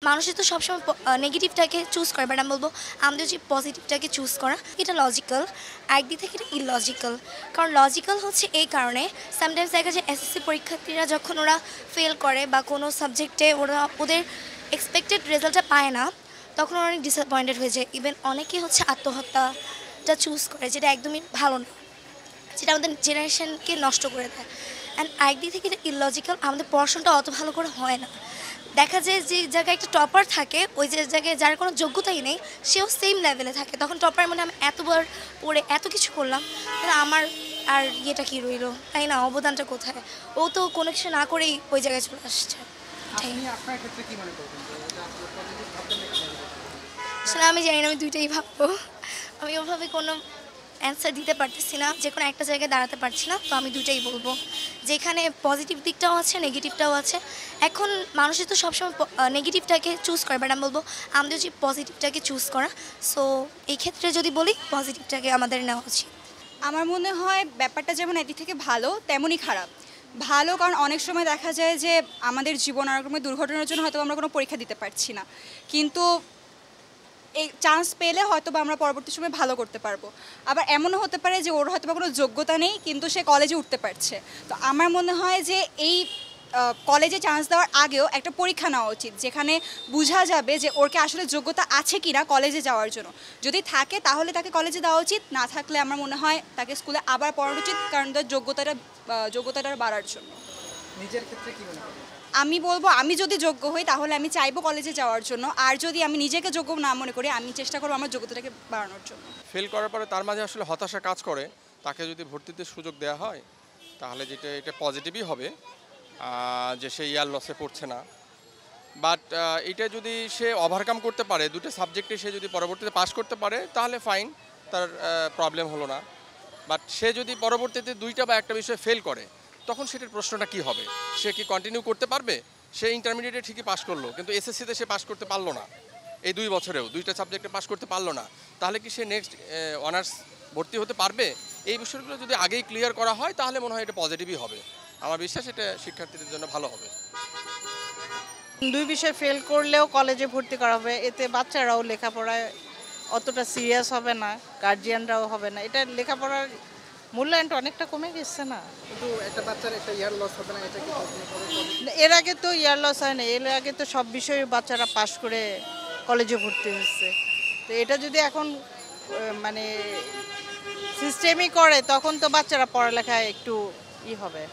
মানুষই তো সবসময় নেগেটিভটাকে চুজ করে, বাট আমি বলবো আমাদের যে পজিটিভটাকে চুজ করা এটা লজিক্যাল, একদিক থেকে এটা ইলজিক্যাল। কারণ লজিক্যাল হচ্ছে এই কারণে সামটাইমস দেখা যায় এসএসসি পরীক্ষার্থীরা যখন ওরা ফেল করে বা কোনো সাবজেক্টে ওরা ওদের এক্সপেক্টেড রেজাল্টটা পায় না, তখন ওরা অনেক ডিসঅ্যাপয়েন্টেড হয়ে যায়। ইভেন অনেকেই হচ্ছে আত্মহত্যাটা চুজ করে, যেটা একদমই ভালো না, যেটা আমাদের জেনারেশনকে নষ্ট করে দেয়। অ্যান্ড একদিক থেকে এটা ইলজিক্যাল, আমাদের পড়াশোনাটা অত ভালো করে হয় না। দেখা যায় যে জায়গায় একটা টপার থাকে, ওই যে জায়গায় যার কোনো যোগ্যতাই নেই সেও সেম লেভেলে থাকে, তখন টপার মানে আমি এতবার পড়ে এত কিছু করলাম, তাহলে আমার আর ইয়েটা কী রইলো, তাই না? অবদানটা কোথায়? ও তো কোনো কিছু না করেই ওই জায়গায় চলে আসছে। আসলে আমি জানি না, আমি দুইটাই ভাববো। আমি ওভাবে কোনো অ্যান্সার দিতে পারতেছি না, যে কোনো একটা জায়গায় দাঁড়াতে পারছি না, তো আমি দুটাই বলবো, যেখানে পজিটিভ দিকটাও আছে নেগেটিভটাও আছে। এখন মানুষই তো সবসময় নেগেটিভটাকে চুজ করে, বাট আমি বলবো আমাদের যে পজিটিভটাকে চুজ করা। সো এই ক্ষেত্রে যদি বলি পজিটিভটাকে আমাদের নেওয়া উচিত। আমার মনে হয় ব্যাপারটা যেমন একদিক থেকে ভালো তেমনই খারাপ। ভালো কারণ অনেক সময় দেখা যায় যে আমাদের জীবন আরকমের দুর্ঘটনার জন্য হয়তো আমরা কোনো পরীক্ষা দিতে পারছি না, কিন্তু এই চান্স পেলে হয়তো বা আমরা পরবর্তী সময় ভালো করতে পারবো। আবার এমনও হতে পারে যে ওর হয়তো বা কোনো যোগ্যতা নেই কিন্তু সে কলেজে উঠতে পারছে। তো আমার মনে হয় যে এই কলেজে চান্স দেওয়ার আগেও একটা পরীক্ষা নেওয়া উচিত, যেখানে বোঝা যাবে যে ওর কি আসলে যোগ্যতা আছে কি না কলেজে যাওয়ার জন্য। যদি থাকে তাহলে তাকে কলেজে দেওয়া উচিত, না থাকলে আমার মনে হয় তাকে স্কুলে আবার পড়ানো উচিত, কারণ তার যোগ্যতাটা বাড়ার জন্য। নিজের ক্ষেত্রে কি মনে করেন? আমি বলবো আমি যদি যোগ্য হই তাহলে আমি চাইবো কলেজে যাওয়ার জন্য, আর যদি আমি নিজেকে যোগ্য না মনে করি আমি চেষ্টা করবো আমার যোগ্যতাটাকে বাড়ানোর জন্য। ফেল করার পরে তার মাঝে আসলে হতাশা কাজ করে, তাকে যদি ভর্তিতে সুযোগ দেওয়া হয় তাহলে এটা পজিটিভই হবে, যে সে ইয়ার লসে পড়ছে না। বাট এটা যদি সে ওভারকাম করতে পারে, দুটো সাবজেক্টে সে যদি পরবর্তীতে পাশ করতে পারে তাহলে ফাইন, তার প্রবলেম হলো না। বাট সে যদি পরবর্তীতে দুইটা বা একটা বিষয়ে ফেল করে, তখন সেটার প্রশ্নটা কি হবে? সে কি কন্টিনিউ করতে পারবে? সে ইন্টারমিডিয়েটে ঠিকই পাশ করলো, কিন্তু এসএসসিতে সে পাশ করতে পারলো না, এই 2 বছরেও দুইটা সাবজেক্টে পাশ করতে পারলো না, তাহলে কি সে নেক্সট অনার্স ভর্তি হতে পারবে? এই বিষয়গুলো যদি আগেই ক্লিয়ার করা হয় তাহলে মনে হয় এটা পজিটিভই হবে। আমার বিশ্বাস এটা শিক্ষার্থীদের জন্য ভালো হবে। 2 বিষয় ফেল করলেও কলেজে ভর্তি করা হবে, এতে বাচ্চারাও লেখাপড়ায় অতটা সিরিয়াস হবে না, গার্জিয়ানরাও হবে না। এটা লেখাপড়ার মূল্যায়নটা অনেকটা কমে গেছে না? কিন্তু একটা বাচ্চার একটা ইয়ার লস হবে না, এটা কি কল্পনা করে? এর আগে তো ইয়ার লস হয় না, এর আগে তো সব বিষয়ে বাচ্চারা পাশ করে কলেজে ভর্তি হচ্ছে। তো এটা যদি এখন মানে সিস্টেমই করে তখন তো বাচ্চারা পড়ালেখায় একটু হবে।